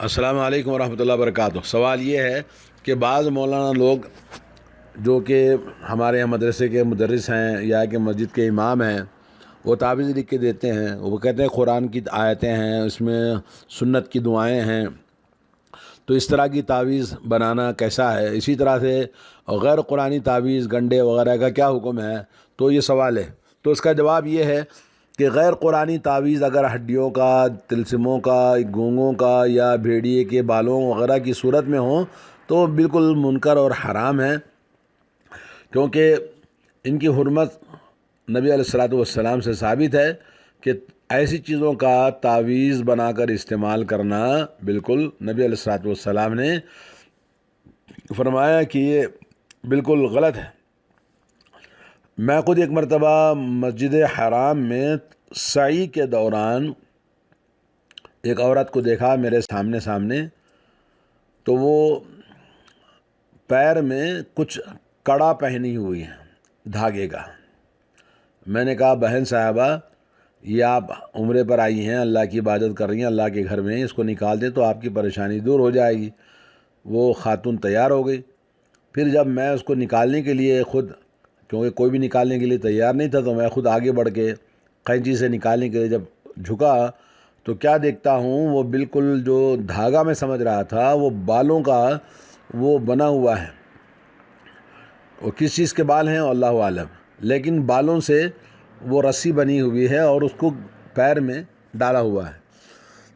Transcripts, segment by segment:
السلام علیکم ورحمۃ اللہ وبرکاتہ۔ سوال یہ ہے کہ بعض مولانا لوگ جو کہ ہمارے یہاں مدرسے کے مدرس ہیں یا کہ مسجد کے امام ہیں، وہ تعویذ لکھ کے دیتے ہیں۔ وہ کہتے ہیں قرآن کی آیتیں ہیں، اس میں سنت کی دعائیں ہیں، تو اس طرح کی تعویذ بنانا کیسا ہے؟ اسی طرح سے غیر قرآنی تعویذ گنڈے وغیرہ کا کیا حکم ہے؟ تو یہ سوال ہے۔ تو اس کا جواب یہ ہے کہ غیر قرآنی تعویذ اگر ہڈیوں کا، طلسموں کا، گونگوں کا یا بھیڑیے کے بالوں وغیرہ کی صورت میں ہوں تو بالکل منکر اور حرام ہے، کیونکہ ان کی حرمت نبی علیہ الصلوۃ والسلام سے ثابت ہے کہ ایسی چیزوں کا تعویذ بنا کر استعمال کرنا بالکل نبی علیہ الصلوۃ والسلام نے فرمایا کہ یہ بالکل غلط ہے۔ میں خود ایک مرتبہ مسجد حرام میں سعی کے دوران ایک عورت کو دیکھا میرے سامنے، تو وہ پیر میں کچھ کڑا پہنی ہوئی ہے دھاگے کا۔ میں نے کہا بہن صاحبہ، یہ آپ عمرے پر آئی ہیں، اللہ کی عبادت کر رہی ہیں، اللہ کے گھر میں، اس کو نکال دیں تو آپ کی پریشانی دور ہو جائے گی۔ وہ خاتون تیار ہو گئی۔ پھر جب میں اس کو نکالنے کے لیے خود، کیونکہ کوئی بھی نکالنے کے لیے تیار نہیں تھا، تو میں خود آگے بڑھ کے قینچی سے نکالنے کے لیے جب جھکا تو کیا دیکھتا ہوں، وہ بالکل جو دھاگا میں سمجھ رہا تھا وہ بالوں کا وہ بنا ہوا ہے۔ وہ کس چیز کے بال ہیں اللہ عالم، لیکن بالوں سے وہ رسی بنی ہوئی ہے اور اس کو پیر میں ڈالا ہوا ہے۔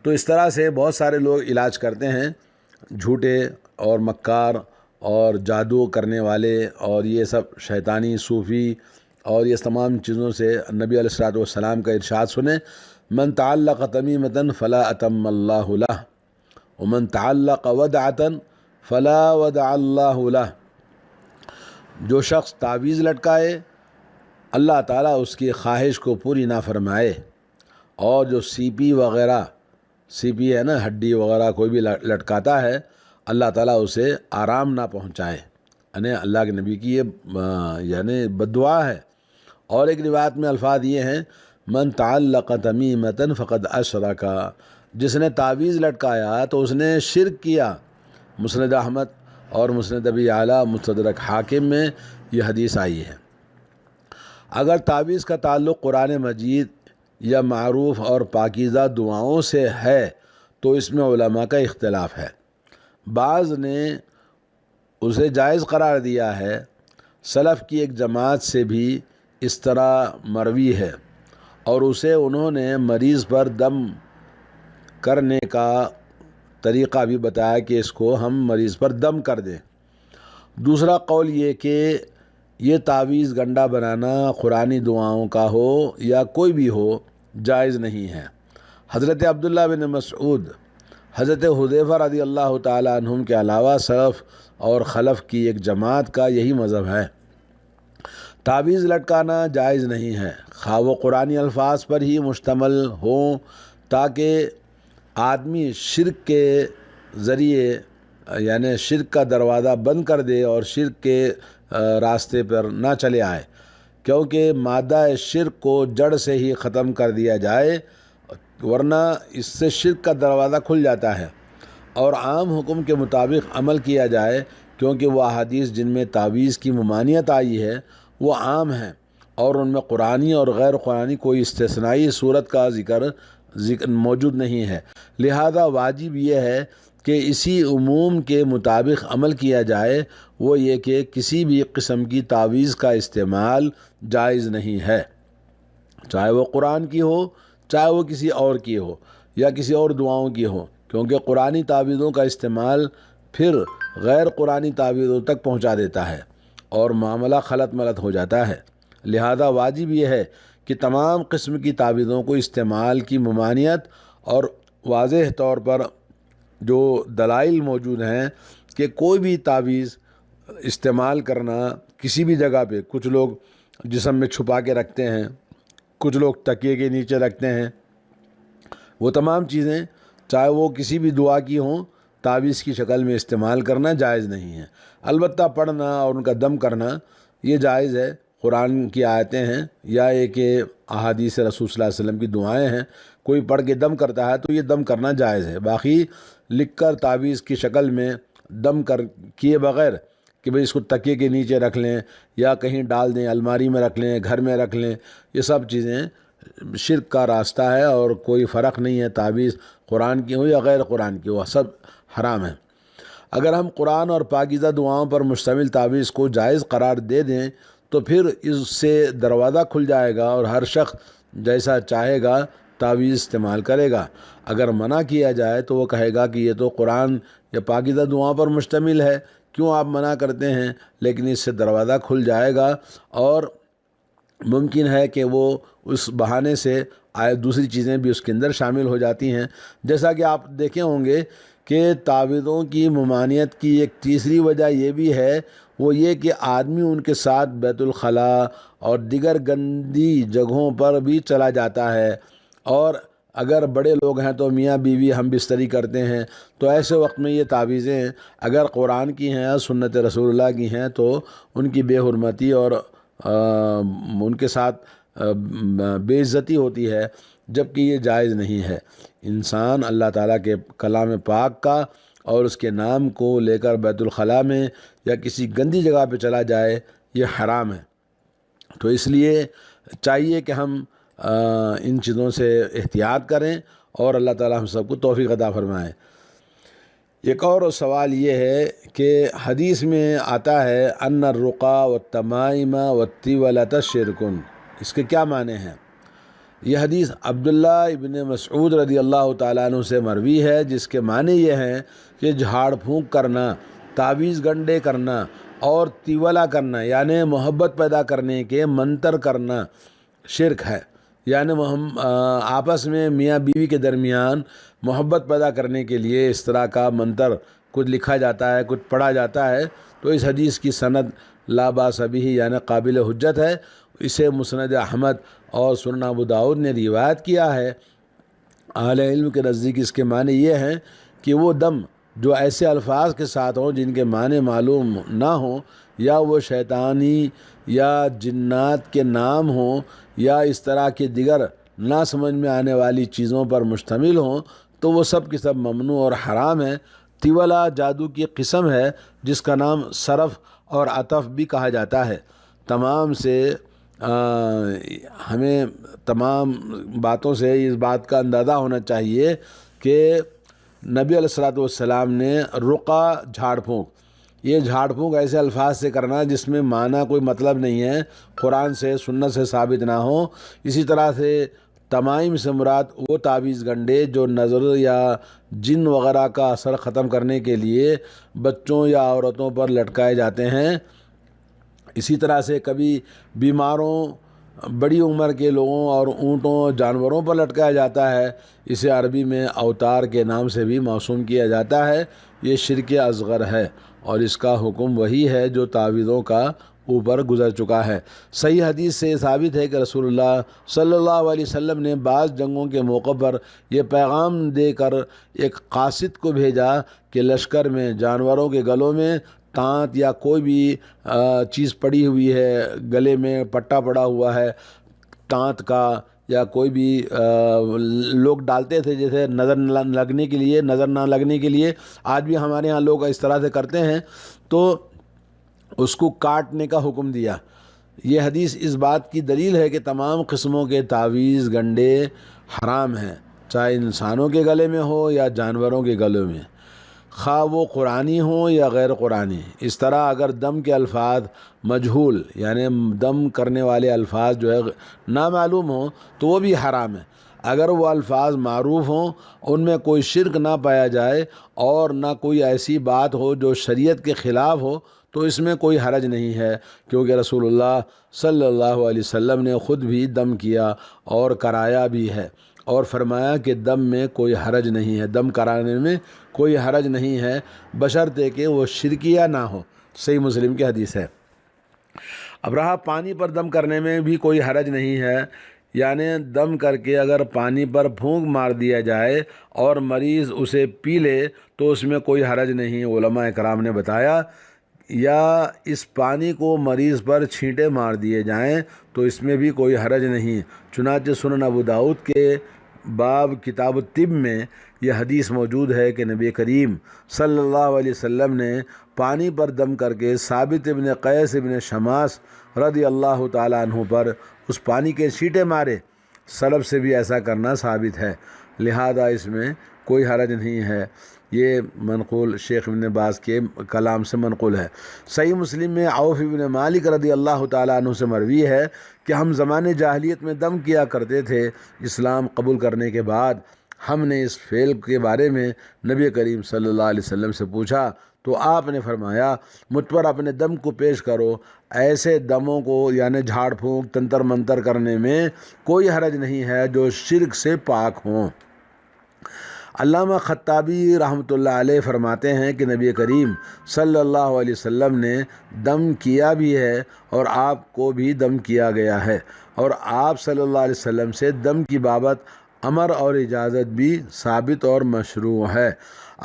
تو اس طرح سے بہت سارے لوگ علاج کرتے ہیں، جھوٹے اور مکار اور جادو کرنے والے، اور یہ سب شیطانی صوفی اور یہ تمام چیزوں سے نبی علیہ الصلوۃ والسلام کا ارشاد سنیں، من تعلق تمیمۃ فلا اتم اللہ لہ ومن تعلق ودعۃ فلا ودع اللہ لہ۔ جو شخص تعویذ لٹکائے اللہ تعالیٰ اس کی خواہش کو پوری نہ فرمائے، اور جو سی پی وغیرہ، سی پی ہے نا، ہڈی وغیرہ کوئی بھی لٹکاتا ہے، اللہ تعالیٰ اسے آرام نہ پہنچائے۔ یعنی اللہ کے نبی کی یہ بد دعا ہے۔ اور ایک روایت میں الفاظ یہ ہیں، من تعلق تمیمۃ فقد اشرک، جس نے تعویذ لٹکایا تو اس نے شرک کیا۔ مسند احمد اور مسند ابی اعلیٰ، مستدرک حاکم میں یہ حدیث آئی ہے۔ اگر تعویذ کا تعلق قرآن مجید یا معروف اور پاکیزہ دعاؤں سے ہے تو اس میں علماء کا اختلاف ہے۔ بعض نے اسے جائز قرار دیا ہے۔ سلف کی ایک جماعت سے بھی اس طرح مروی ہے، اور اسے انہوں نے مریض پر دم کرنے کا طریقہ بھی بتایا کہ اس کو ہم مریض پر دم کر دیں۔ دوسرا قول یہ کہ یہ تعویذ گنڈا بنانا قرآنی دعاؤں کا ہو یا کوئی بھی ہو، جائز نہیں ہے۔ حضرت عبداللہ بن مسعود، حضرت حذیفہ رضی اللہ تعالیٰ عنہم کے علاوہ سلف اور خلف کی ایک جماعت کا یہی مذہب ہے۔ تعویذ لٹکانا جائز نہیں ہے، خواہ وہ قرآنی الفاظ پر ہی مشتمل ہوں، تاکہ آدمی شرک کے ذریعے، یعنی شرک کا دروازہ بند کر دے اور شرک کے راستے پر نہ چلے آئے، کیونکہ مادہ شرک کو جڑ سے ہی ختم کر دیا جائے، ورنہ اس سے شرک کا دروازہ کھل جاتا ہے۔ اور عام حکم کے مطابق عمل کیا جائے، کیونکہ وہ احادیث جن میں تعویذ کی ممانعت آئی ہے وہ عام ہیں، اور ان میں قرآنی اور غیر قرآنی کوئی استثنائی صورت کا ذکر موجود نہیں ہے۔ لہذا واجب یہ ہے کہ اسی عموم کے مطابق عمل کیا جائے، وہ یہ کہ کسی بھی قسم کی تعویذ کا استعمال جائز نہیں ہے، چاہے وہ قرآن کی ہو، چاہے وہ کسی اور کی ہو یا کسی اور دعاؤں کی ہو، کیونکہ قرآنی تعویذوں کا استعمال پھر غیر قرآنی تعویذوں تک پہنچا دیتا ہے اور معاملہ خلط ملط ہو جاتا ہے۔ لہذا واجب یہ ہے کہ تمام قسم کی تعویذوں کو استعمال کی ممانعت، اور واضح طور پر جو دلائل موجود ہیں کہ کوئی بھی تعویذ استعمال کرنا کسی بھی جگہ پہ، کچھ لوگ جسم میں چھپا کے رکھتے ہیں، کچھ لوگ تکیے کے نیچے رکھتے ہیں، وہ تمام چیزیں چاہے وہ کسی بھی دعا کی ہوں، تعویذ کی شکل میں استعمال کرنا جائز نہیں ہے۔ البتہ پڑھنا اور ان کا دم کرنا یہ جائز ہے، قرآن کی آیتیں ہیں یا ایک احادیث رسول صلی اللہ علیہ وسلم کی دعائیں ہیں، کوئی پڑھ کے دم کرتا ہے تو یہ دم کرنا جائز ہے۔ باقی لکھ کر تعویذ کی شکل میں دم کیے بغیر کہ بھئی اس کو تکیے کے نیچے رکھ لیں یا کہیں ڈال دیں، الماری میں رکھ لیں، گھر میں رکھ لیں، یہ سب چیزیں شرک کا راستہ ہے، اور کوئی فرق نہیں ہے تعویذ قرآن کی ہو یا غیر قرآن کی ہو، سب حرام ہے۔ اگر ہم قرآن اور پاکیزہ دعاؤں پر مشتمل تعویذ کو جائز قرار دے دیں تو پھر اس سے دروازہ کھل جائے گا اور ہر شخص جیسا چاہے گا تعویذ استعمال کرے گا۔ اگر منع کیا جائے تو وہ کہے گا کہ یہ تو قرآن یا پاکیزہ دعاؤں پر مشتمل ہے، کیوں آپ منع کرتے ہیں؟ لیکن اس سے دروازہ کھل جائے گا اور ممکن ہے کہ وہ اس بہانے سے دوسری چیزیں بھی اس کے اندر شامل ہو جاتی ہیں۔ جیسا کہ آپ دیکھے ہوں گے کہ تعویذوں کی ممانعت کی ایک تیسری وجہ یہ بھی ہے، وہ یہ کہ آدمی ان کے ساتھ بیت الخلا اور دیگر گندی جگہوں پر بھی چلا جاتا ہے، اور اگر بڑے لوگ ہیں تو میاں بیوی ہم بستری کرتے ہیں، تو ایسے وقت میں یہ تعویذیں اگر قرآن کی ہیں، سنت رسول اللہ کی ہیں، تو ان کی بے حرمتی اور ان کے ساتھ بے عزتی ہوتی ہے، جبکہ یہ جائز نہیں ہے۔ انسان اللہ تعالیٰ کے کلام پاک کا اور اس کے نام کو لے کر بیت الخلاء میں یا کسی گندی جگہ پہ چلا جائے، یہ حرام ہے۔ تو اس لیے چاہیے کہ ہم ان چیزوں سے احتیاط کریں، اور اللہ تعالیٰ ہم سب کو توفیق عطا فرمائے۔ ایک اور سوال یہ ہے کہ حدیث میں آتا ہے ان الرقا والتمائم والطیولۃ شرک، اس کے کیا معنی ہیں؟ یہ حدیث عبداللہ ابن مسعود رضی اللہ تعالیٰ عنہ سے مروی ہے، جس کے معنی یہ ہیں کہ جھاڑ پھونک کرنا، تعویذ گنڈے کرنا اور تیولہ کرنا یعنی محبت پیدا کرنے کے منتر کرنا شرک ہے۔ یعنی آپس میں میاں بیوی کے درمیان محبت پیدا کرنے کے لیے اس طرح کا منتر کچھ لکھا جاتا ہے، کچھ پڑھا جاتا ہے، تو اس حدیث کی سند لا باس بہ یعنی قابل حجت ہے۔ اسے مسند احمد اور سنن ابو داؤد نے روایت کیا ہے۔ اہل علم کے نزدیک اس کے معنی یہ ہیں کہ وہ دم جو ایسے الفاظ کے ساتھ ہوں جن کے معنی معلوم نہ ہوں، یا وہ شیطانی یا جنات کے نام ہوں، یا اس طرح کے دیگر نہ سمجھ میں آنے والی چیزوں پر مشتمل ہوں، تو وہ سب کی سب ممنوع اور حرام ہے۔ تیولہ جادو کی قسم ہے جس کا نام صرف اور عطف بھی کہا جاتا ہے۔ تمام سے ہمیں تمام باتوں سے اس بات کا اندازہ ہونا چاہیے کہ نبی علیہ الصلوۃ والسلام نے رقا جھاڑ پھونک، یہ جھاڑ پھونک ایسے الفاظ سے کرنا جس میں معنی کوئی مطلب نہیں ہے، قرآن سے سنت سے ثابت نہ ہو۔ اسی طرح سے تمائم سے مراد وہ تعویذ گنڈے جو نظر یا جن وغیرہ کا اثر ختم کرنے کے لیے بچوں یا عورتوں پر لٹکائے جاتے ہیں۔ اسی طرح سے کبھی بیماروں، بڑی عمر کے لوگوں اور اونٹوں جانوروں پر لٹکایا جاتا ہے، اسے عربی میں اوتار کے نام سے بھی موسوم کیا جاتا ہے۔ یہ شرک اصغر ہے اور اس کا حکم وہی ہے جو تعویذوں کا اوپر گزر چکا ہے۔ صحیح حدیث سے ثابت ہے کہ رسول اللہ صلی اللہ علیہ وسلم نے بعض جنگوں کے موقع پر یہ پیغام دے کر ایک قاصد کو بھیجا کہ لشکر میں جانوروں کے گلوں میں تانت یا کوئی بھی چیز پڑی ہوئی ہے، گلے میں پٹا پڑا ہوا ہے تانت کا، یا کوئی بھی لوگ ڈالتے تھے جیسے نظر نہ لگنے کے لیے، آج بھی ہمارے ہاں لوگ اس طرح سے کرتے ہیں، تو اس کو کاٹنے کا حکم دیا۔ یہ حدیث اس بات کی دلیل ہے کہ تمام قسموں کے تعویذ گنڈے حرام ہیں، چاہے انسانوں کے گلے میں ہو یا جانوروں کے گلوں میں، خواہ وہ قرآنی ہوں یا غیر قرآنی۔ اس طرح اگر دم کے الفاظ مجہول یعنی دم کرنے والے الفاظ جو ہے نامعلوم ہوں تو وہ بھی حرام ہے۔ اگر وہ الفاظ معروف ہوں، ان میں کوئی شرک نہ پایا جائے اور نہ کوئی ایسی بات ہو جو شریعت کے خلاف ہو، تو اس میں کوئی حرج نہیں ہے، کیونکہ رسول اللہ صلی اللہ علیہ وسلم نے خود بھی دم کیا اور کرایا بھی ہے، اور فرمایا کہ دم میں کوئی حرج نہیں ہے، دم کرانے میں کوئی حرج نہیں ہے، بشرطے کہ وہ شرکیہ نہ ہو۔ صحیح مسلم کی حدیث ہے۔ اب رہا پانی پر دم کرنے میں بھی کوئی حرج نہیں ہے، یعنی دم کر کے اگر پانی پر پھونک مار دیا جائے اور مریض اسے پی لے تو اس میں کوئی حرج نہیں۔ علماء کرام نے بتایا، یا اس پانی کو مریض پر چھینٹے مار دیے جائیں تو اس میں بھی کوئی حرج نہیں۔ چنانچہ سنن ابو داؤد کے باب کتاب الطب میں یہ حدیث موجود ہے کہ نبی کریم صلی اللہ علیہ وسلم نے پانی پر دم کر کے ثابت ابن قیس ابن شماس رضی اللہ تعالیٰ عنہ پر اس پانی کے چھینٹے مارے۔ سلف سے بھی ایسا کرنا ثابت ہے، لہذا اس میں کوئی حرج نہیں ہے۔ یہ منقول شیخ ابن باز کے کلام سے منقول ہے۔ صحیح مسلم میں عوف ابن مالک رضی اللہ تعالیٰ عنہ سے مروی ہے کہ ہم زمانے جاہلیت میں دم کیا کرتے تھے، اسلام قبول کرنے کے بعد ہم نے اس فعل کے بارے میں نبی کریم صلی اللہ علیہ وسلم سے پوچھا تو آپ نے فرمایا مجھ پر اپنے دم کو پیش کرو۔ ایسے دموں کو یعنی جھاڑ پھونک تنتر منتر کرنے میں کوئی حرج نہیں ہے جو شرک سے پاک ہوں۔ علامہ خطابی رحمۃ اللہ علیہ فرماتے ہیں کہ نبی کریم صلی اللہ علیہ وسلم نے دم کیا بھی ہے اور آپ کو بھی دم کیا گیا ہے، اور آپ صلی اللہ علیہ وسلم سے دم کی بابت امر اور اجازت بھی ثابت اور مشروع ہے۔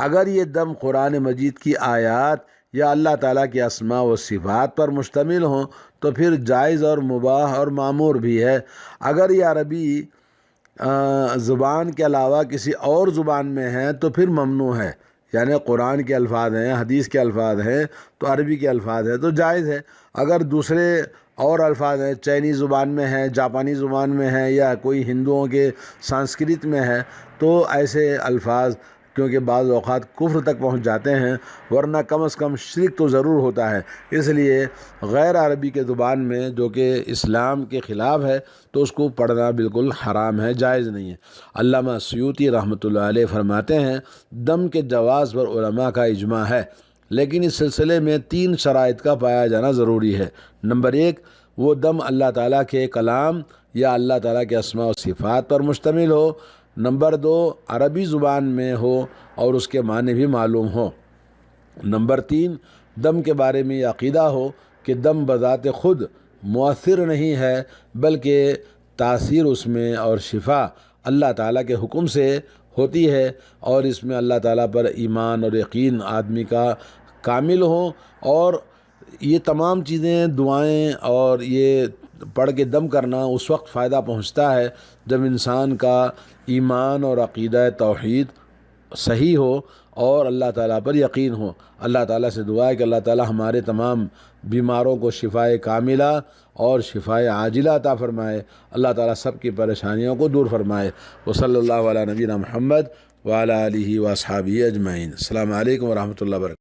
اگر یہ دم قرآن مجید کی آیات یا اللہ تعالیٰ کے اسماء و صفات پر مشتمل ہوں تو پھر جائز اور مباح اور معمور بھی ہے۔ اگر یہ عربی زبان کے علاوہ کسی اور زبان میں ہے تو پھر ممنوع ہے، یعنی قرآن کے الفاظ ہیں، حدیث کے الفاظ ہیں تو عربی کے الفاظ ہیں تو جائز ہے۔ اگر دوسرے اور الفاظ ہیں، چینی زبان میں ہے، جاپانی زبان میں ہے، یا کوئی ہندوؤں کے سنسکرت میں ہے تو ایسے الفاظ کیونکہ بعض اوقات کفر تک پہنچ جاتے ہیں، ورنہ کم از کم شرک تو ضرور ہوتا ہے، اس لیے غیر عربی کے زبان میں جو کہ اسلام کے خلاف ہے تو اس کو پڑھنا بالکل حرام ہے، جائز نہیں ہے۔ علامہ سیوطی رحمۃ اللہ علیہ فرماتے ہیں دم کے جواز پر علماء کا اجماع ہے، لیکن اس سلسلے میں 3 شرائط کا پایا جانا ضروری ہے۔ نمبر 1، وہ دم اللہ تعالیٰ کے کلام یا اللہ تعالیٰ کے اسماء و صفات پر مشتمل ہو۔ نمبر 2، عربی زبان میں ہو اور اس کے معنی بھی معلوم ہو۔ نمبر 3، دم کے بارے میں یہ عقیدہ ہو کہ دم بذات خود مؤثر نہیں ہے، بلکہ تاثیر اس میں اور شفا اللہ تعالیٰ کے حکم سے ہوتی ہے، اور اس میں اللہ تعالیٰ پر ایمان اور یقین آدمی کا کامل ہو، اور یہ تمام چیزیں دعائیں اور یہ پڑھ کے دم کرنا اس وقت فائدہ پہنچتا ہے جب انسان کا ایمان اور عقیدہ توحید صحیح ہو اور اللہ تعالیٰ پر یقین ہو۔ اللہ تعالیٰ سے دعا ہے کہ اللہ تعالیٰ ہمارے تمام بیماروں کو شفائے کاملہ اور شفائے عاجلہ عطا فرمائے۔ اللہ تعالیٰ سب کی پریشانیوں کو دور فرمائے۔ وصلی اللہ علی نبینا محمد وعلی آلہ واصحابہ اجمعین۔ السلام علیکم ورحمۃ اللہ وبرکاتہ۔